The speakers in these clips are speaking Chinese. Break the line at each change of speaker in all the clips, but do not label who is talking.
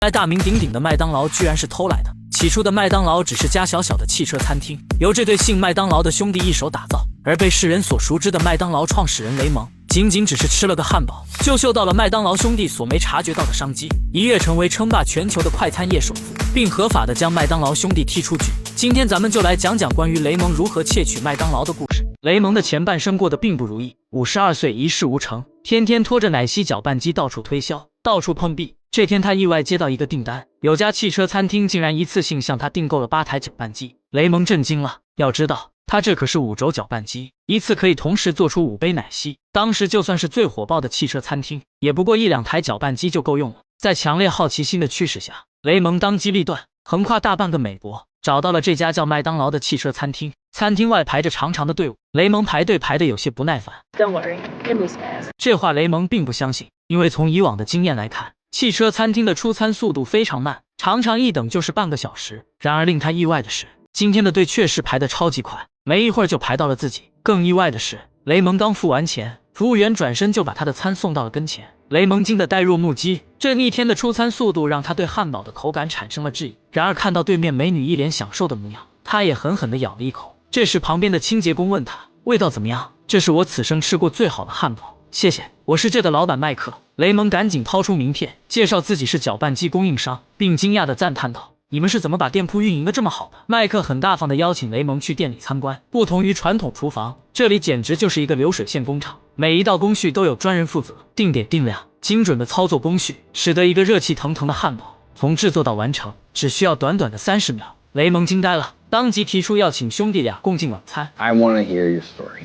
来大名鼎鼎的麦当劳居然是偷来的。起初的麦当劳只是家小小的汽车餐厅，由这对姓麦当劳的兄弟一手打造，而被世人所熟知的麦当劳创始人雷蒙，仅仅只是吃了个汉堡，就嗅到了麦当劳兄弟所没察觉到的商机，一跃成为称霸全球的快餐业首富，并合法的将麦当劳兄弟踢出局。今天咱们就来讲讲关于雷蒙如何窃取麦当劳的故事。雷蒙的前半生过得并不如意，52岁一事无成，天天拖着奶昔搅拌机到处推销，到处碰壁。这天他意外接到一个订单，有家汽车餐厅竟然一次性向他订购了8台搅拌机。雷蒙震惊了，要知道他这可是5轴搅拌机，一次可以同时做出5杯奶昔。当时就算是最火爆的汽车餐厅，也不过1、2台搅拌机就够用了。在强烈好奇心的驱使下，雷蒙当机立断，横跨大半个美国，找到了这家叫麦当劳的汽车餐厅。餐厅外排着长长的队伍，雷蒙排队排得有些不耐烦。
Don't worry, it moves fast.
这话雷蒙并不相信，因为从以往的经验来看，汽车餐厅的出餐速度非常慢，常常一等就是半个小时。然而令他意外的是，今天的队确实排得超级快，没一会儿就排到了自己。更意外的是，雷蒙刚付完钱，服务员转身就把他的餐送到了跟前。雷蒙惊得呆若木鸡，这逆天的出餐速度让他对汉堡的口感产生了质疑。然而看到对面美女一脸享受的模样，他也狠狠地咬了一口。这时旁边的清洁工问他味道怎么样，这是我此生吃过最好的汉堡，谢谢，我是这的老板麦克。雷蒙赶紧掏出名片，介绍自己是搅拌机供应商，并惊讶地赞叹道：你们是怎么把店铺运营的这么好的？麦克很大方地邀请雷蒙去店里参观。不同于传统厨房，这里简直就是一个流水线工厂，每一道工序都有专人负责，定点定量，精准的操作工序，使得一个热气腾腾的汉堡从制作到完成只需要短短的30秒。雷蒙惊呆了，当即提出要请兄弟俩共进晚餐。
I want to hear your story.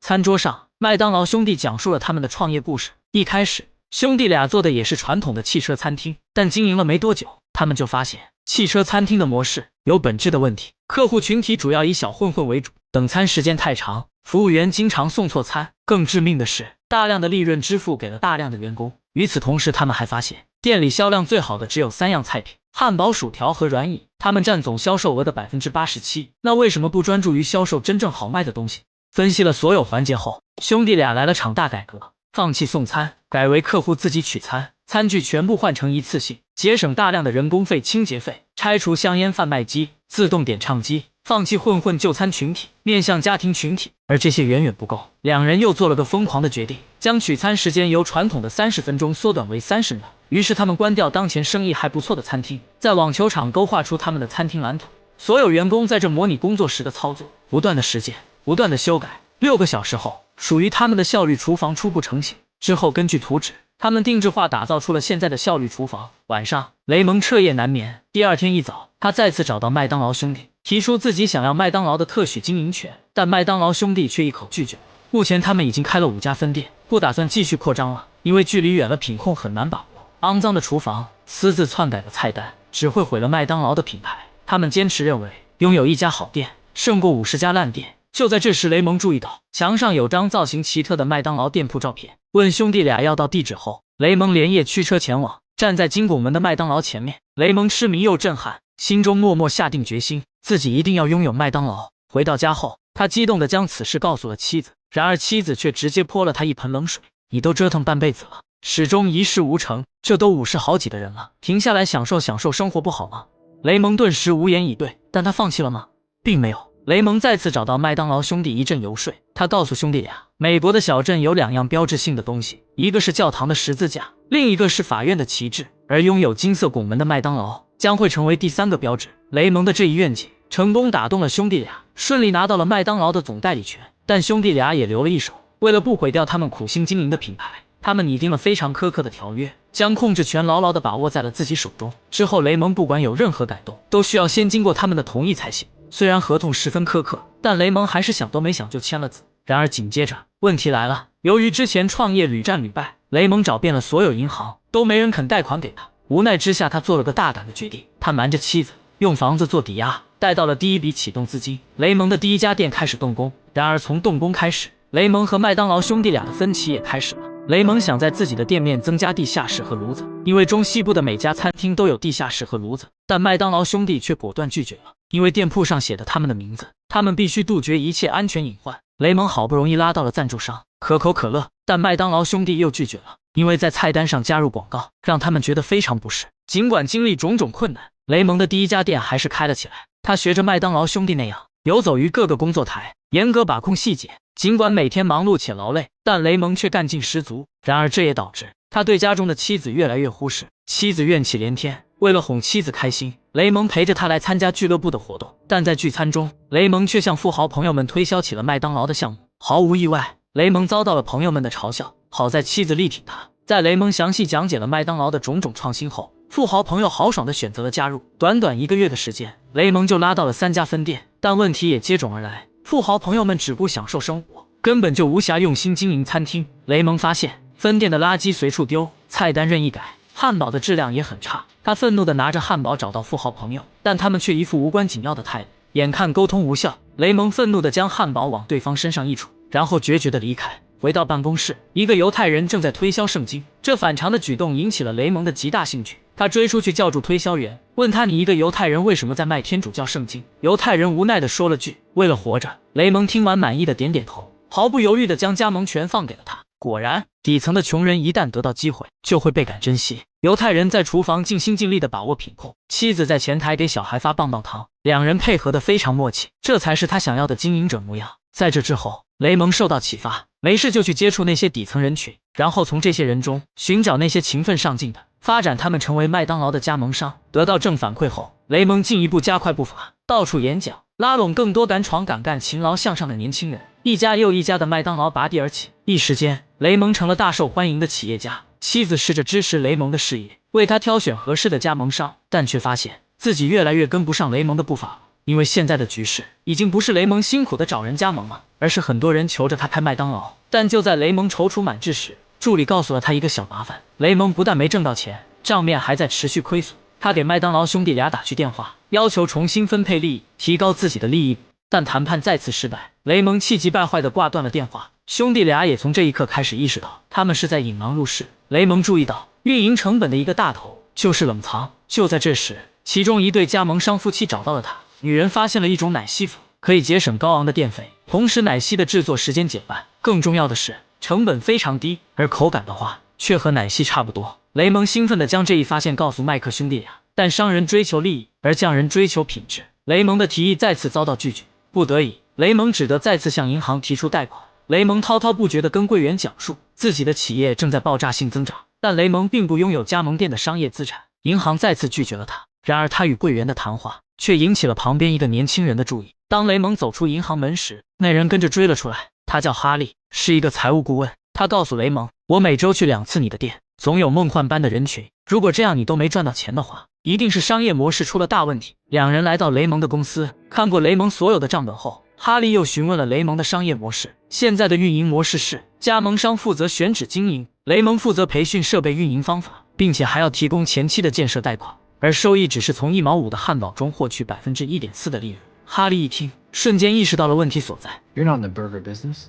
餐桌上，麦当劳兄弟讲述了他们的创业故事。一开始，兄弟俩做的也是传统的汽车餐厅，但经营了没多久，他们就发现汽车餐厅的模式有本质的问题，客户群体主要以小混混为主，等餐时间太长，服务员经常送错餐，更致命的是，大量的利润支付给了大量的员工。与此同时，他们还发现店里销量最好的只有3样菜品：汉堡、薯条和软饮，他们占总销售额的 87%。那为什么不专注于销售真正好卖的东西？分析了所有环节后，兄弟俩来了场大改革，放弃送餐，改为客户自己取餐，餐具全部换成一次性，节省大量的人工费、清洁费，拆除香烟贩卖机、自动点唱机，放弃混混就餐群体，面向家庭群体。而这些远远不够，两人又做了个疯狂的决定，将取餐时间由传统的30分钟缩短为30秒。于是他们关掉当前生意还不错的餐厅，在网球场勾画出他们的餐厅蓝图。所有员工在这模拟工作时的操作，不断的实践，不断的修改。6个小时后，属于他们的效率厨房初步成型。之后根据图纸，他们定制化打造出了现在的效率厨房。晚上，雷蒙彻夜难眠。第二天一早，他再次找到麦当劳兄弟，提出自己想要麦当劳的特许经营权，但麦当劳兄弟却一口拒绝。目前他们已经开了5家分店，不打算继续扩张了，因为距离远了，品控很难把握。肮脏的厨房，私自篡改的菜单，只会毁了麦当劳的品牌。他们坚持认为，拥有一家好店胜过50家烂店。就在这时，雷蒙注意到墙上有张造型奇特的麦当劳店铺照片，问兄弟俩要到地址后，雷蒙连夜驱车前往。站在金拱门的麦当劳前面，雷蒙痴迷又震撼，心中默默下定决心，自己一定要拥有麦当劳。回到家后，他激动地将此事告诉了妻子，然而妻子却直接泼了他一盆冷水：你都折腾半辈子了，始终一事无成，这都50好几的人了，停下来享受享受生活不好吗？雷蒙顿时无言以对，但他放弃了吗？并没有。雷蒙再次找到麦当劳兄弟一阵游说，他告诉兄弟俩，美国的小镇有2样标志性的东西，一个是教堂的十字架，另一个是法院的旗帜，而拥有金色拱门的麦当劳将会成为第3个标志。雷蒙的这一愿景成功打动了兄弟俩，顺利拿到了麦当劳的总代理权。但兄弟俩也留了一手，为了不毁掉他们苦心经营的品牌，他们拟定了非常苛刻的条约，将控制权牢牢地把握在了自己手中。之后雷蒙不管有任何改动，都需要先经过他们的同意才行。虽然合同十分苛刻，但雷蒙还是想都没想就签了字。然而紧接着问题来了，由于之前创业屡战屡败，雷蒙找遍了所有银行，都没人肯贷款给他。无奈之下，他做了个大胆的决定，他瞒着妻子，用房子做抵押，贷到了第一笔启动资金。雷蒙的第1家店开始动工。然而从动工开始，雷蒙和麦当劳兄弟俩的分歧也开始了。雷蒙想在自己的店面增加地下室和炉子，因为中西部的每家餐厅都有地下室和炉子，但麦当劳兄弟却果断拒绝了，因为店铺上写的他们的名字，他们必须杜绝一切安全隐患。雷蒙好不容易拉到了赞助商可口可乐，但麦当劳兄弟又拒绝了，因为在菜单上加入广告，让他们觉得非常不适。尽管经历种种困难，雷蒙的第一家店还是开了起来。他学着麦当劳兄弟那样，游走于各个工作台，严格把控细节。尽管每天忙碌且劳累，但雷蒙却干劲十足。然而这也导致他对家中的妻子越来越忽视，妻子怨气连天。为了哄妻子开心，雷蒙陪着他来参加俱乐部的活动，但在聚餐中，雷蒙却向富豪朋友们推销起了麦当劳的项目。毫无意外，雷蒙遭到了朋友们的嘲笑。好在妻子力挺他，在雷蒙详细讲解了麦当劳的种种创新后，富豪朋友豪爽地选择了加入。短短1个月的时间，雷蒙就拉到了3家分店，但问题也接踵而来。富豪朋友们只顾享受生活，根本就无暇用心经营餐厅。雷蒙发现分店的垃圾随处丢，菜单任意改，汉堡的质量也很差。他愤怒地拿着汉堡找到富豪朋友，但他们却一副无关紧要的态度。眼看沟通无效，雷蒙愤怒地将汉堡往对方身上一杵，然后决绝地离开。回到办公室，一个犹太人正在推销圣经，这反常的举动引起了雷蒙的极大兴趣。他追出去叫住推销员，问他：“你一个犹太人为什么在卖天主教圣经？”犹太人无奈地说了句：“为了活着。”雷蒙听完满意的点点头，毫不犹豫地将加盟权放给了他。果然，底层的穷人一旦得到机会，就会倍感珍惜。犹太人在厨房尽心尽力地把握品控，妻子在前台给小孩发棒棒糖，两人配合得非常默契，这才是他想要的经营者模样。在这之后，雷蒙受到启发，没事就去接触那些底层人群，然后从这些人中寻找那些勤奋上进的，发展他们成为麦当劳的加盟商。得到正反馈后，雷蒙进一步加快步伐，到处演讲，拉拢更多敢闯敢干、勤劳向上的年轻人。一家又一家的麦当劳拔地而起，一时间，雷蒙成了大受欢迎的企业家。妻子试着支持雷蒙的事业，为他挑选合适的加盟商，但却发现自己越来越跟不上雷蒙的步伐了。因为现在的局势已经不是雷蒙辛苦的找人加盟了，而是很多人求着他开麦当劳。但就在雷蒙踌躇满志时，助理告诉了他一个小麻烦：雷蒙不但没挣到钱，账面还在持续亏损。他给麦当劳兄弟俩打去电话，要求重新分配利益，提高自己的利益，但谈判再次失败。雷蒙气急败坏地挂断了电话。兄弟俩也从这一刻开始意识到，他们是在引狼入室。雷蒙注意到，运营成本的一个大头就是冷藏。就在这时，其中一对加盟商夫妻找到了他。女人发现了一种奶昔粉，可以节省高昂的电费，同时奶昔的制作时间减半，更重要的是成本非常低，而口感的话却和奶昔差不多。雷蒙兴奋地将这一发现告诉麦克兄弟俩，但商人追求利益，而匠人追求品质。雷蒙的提议再次遭到拒绝，不得已，雷蒙只得再次向银行提出贷款。雷蒙滔滔不绝地跟柜员讲述自己的企业正在爆炸性增长，但雷蒙并不拥有加盟店的商业资产，银行再次拒绝了他。然而他与柜员的谈话却引起了旁边一个年轻人的注意。当雷蒙走出银行门时，那人跟着追了出来，他叫哈利，是一个财务顾问。他告诉雷蒙：“我每周去2次你的店，总有梦幻般的人群。如果这样你都没赚到钱的话，一定是商业模式出了大问题。”两人来到雷蒙的公司，看过雷蒙所有的账本后，哈利又询问了雷蒙的商业模式。现在的运营模式是，加盟商负责选址经营，雷蒙负责培训设备运营方法，并且还要提供前期的建设贷款，而收益只是从1毛5的汉堡中获取1.4%的利润。哈利一听，瞬间意识到了问题所在。
You're not in the burger business.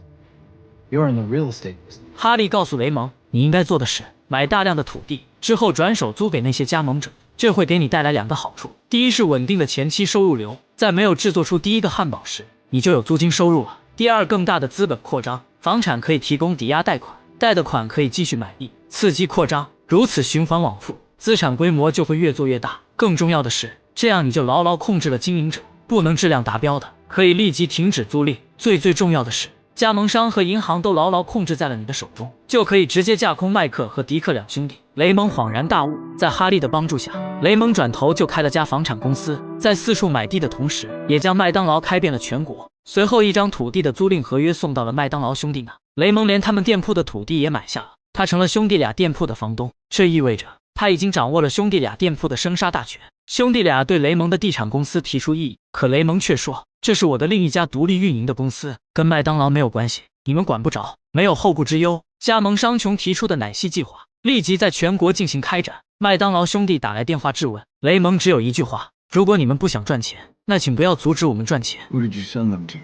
You're in the real estate business.
哈利告诉雷蒙，你应该做的是买大量的土地，之后转手租给那些加盟者，这会给你带来2个好处。第一是稳定的前期收入流，在没有制作出第一个汉堡时，你就有租金收入了。第二，更大的资本扩张，房产可以提供抵押贷款，贷的款可以继续买地，刺激扩张，如此循环往复，资产规模就会越做越大。更重要的是，这样你就牢牢控制了经营者，不能质量达标的，可以立即停止租赁。最重要的是，加盟商和银行都牢牢控制在了你的手中，就可以直接架空麦克和迪克2兄弟。雷蒙恍然大悟，在哈利的帮助下，雷蒙转头就开了家房产公司，在四处买地的同时，也将麦当劳开遍了全国。随后，一张土地的租赁合约送到了麦当劳兄弟那，雷蒙连他们店铺的土地也买下了，他成了兄弟俩店铺的房东。这意味着他已经掌握了兄弟俩店铺的生杀大权。兄弟俩对雷蒙的地产公司提出异议，可雷蒙却说，这是我的另一家独立运营的公司，跟麦当劳没有关系，你们管不着。没有后顾之忧，加盟商琼提出的奶昔计划立即在全国进行开展。麦当劳兄弟打来电话质问，雷蒙只有一句话：如果你们不想赚钱，那请不要阻止我们赚钱。
Who did you send them to?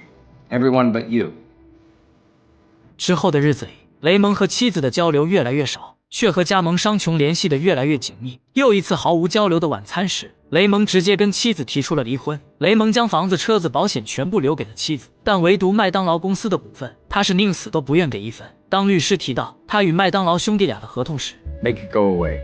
Everyone but you.
之后的日子里，雷蒙和妻子的交流越来越少，却和加盟商琼联系的越来越紧密。又一次毫无交流的晚餐时，雷蒙直接跟妻子提出了离婚。雷蒙将房子、车子、保险全部留给了妻子，但唯独麦当劳公司的股份，他是宁死都不愿给一分。当律师提到他与麦当劳兄弟俩的合同时，
Make it go away.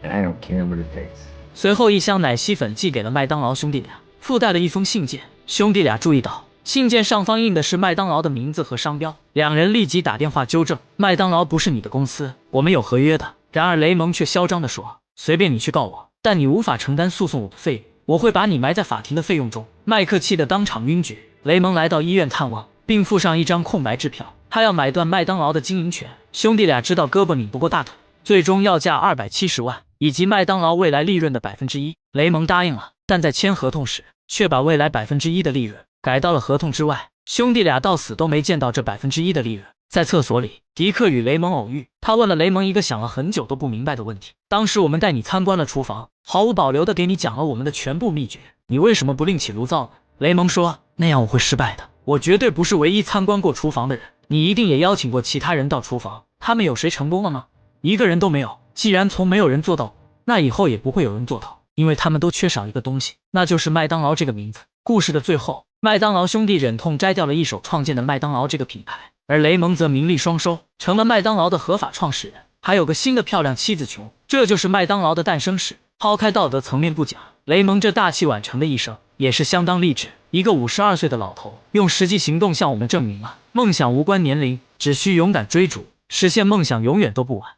And I don't care what it takes.
随后一箱奶昔粉寄给了麦当劳兄弟俩，附带了一封信件。兄弟俩注意到信件上方印的是麦当劳的名字和商标，两人立即打电话纠正，麦当劳不是你的公司，我们有合约的。然而雷蒙却嚣张地说，随便你去告我，但你无法承担诉讼我的费用，我会把你埋在法庭的费用中。麦克气得当场晕厥。雷蒙来到医院探望，并附上一张空白支票，他要买断麦当劳的经营权。兄弟俩知道胳膊拧不过大腿，最终要价270万以及麦当劳未来利润的1%。雷蒙答应了，但在签合同时却把未来1%的利润改到了合同之外。兄弟俩到死都没见到这1%的利润。在厕所里，迪克与雷蒙偶遇，他问了雷蒙一个想了很久都不明白的问题：当时我们带你参观了厨房，毫无保留地给你讲了我们的全部秘诀，你为什么不另起炉灶呢？雷蒙说，那样我会失败的，我绝对不是唯一参观过厨房的人，你一定也邀请过其他人到厨房，他们有谁成功了吗？一个人都没有。既然从没有人做到，那以后也不会有人做到，因为他们都缺少一个东西，那就是麦当劳这个名字。故事的最后，麦当劳兄弟忍痛摘掉了一手创建的麦当劳这个品牌，而雷蒙则名利双收，成了麦当劳的合法创始人，还有个新的漂亮妻子琼。这就是麦当劳的诞生史。抛开道德层面不讲，雷蒙这大器晚成的一生也是相当励志。一个52岁的老头，用实际行动向我们证明了，梦想无关年龄，只需勇敢追逐，实现梦想永远都不晚。